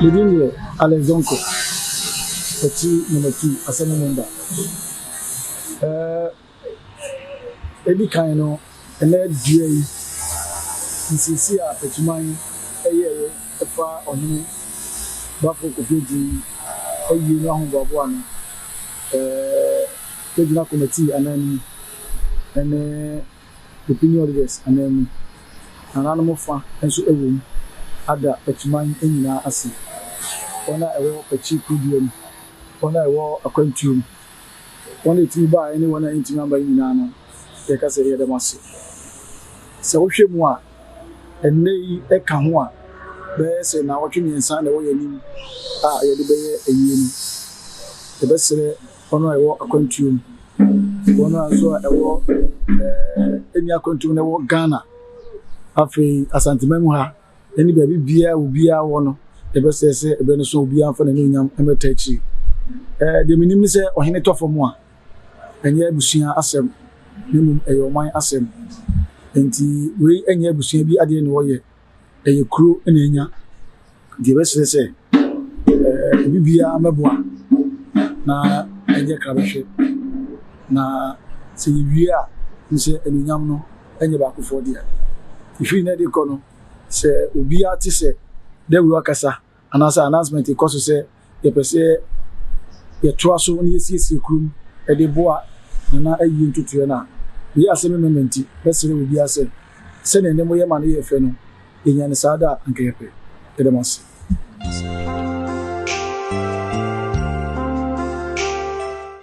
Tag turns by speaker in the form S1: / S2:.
S1: Within Alex Donkor, Pakyi No2 Assembly member. Any kind of and let DA CC a Pakyi a far on him, Buffalo Community, a year long of one, regional committee, and then opinion leaders, and then an animal farm, and so a room. Ada Pakyi enya ase ona ewo Pakyi kudium ona ewo akwantuum ona eti ba ene wona intimi amba nyina no ye ka se ye dem ase se wo hwemu a enne yi eka ho a be se na wotwe nyensa na wo yanim a ye de be ye eyi ni e be sere ona ewo akwantuum ona so ewo eni akwantuum na wo Ghana afi asantememu ha any baby beer will be our one. The best says a benefit be for the new young emetachi. The minimum say or he net for more. And yet, Bushia assem, minimum a your mind assem. And we and yet Bushia be at the end of a crew and enya. The best say, be a mabua. Na and your crabship. Na say we are, you say, and yamno, and your back for dear. If you need the corner. Se obi ati se de we wakasa anasa announcement e koso se ye pese ye toa so ne yesiesie krum e de boa na ayi ntutu na we asem mementi besere obi ase se ne nemo ye ma ne ye fe no enya ne sada anka ye pe de mas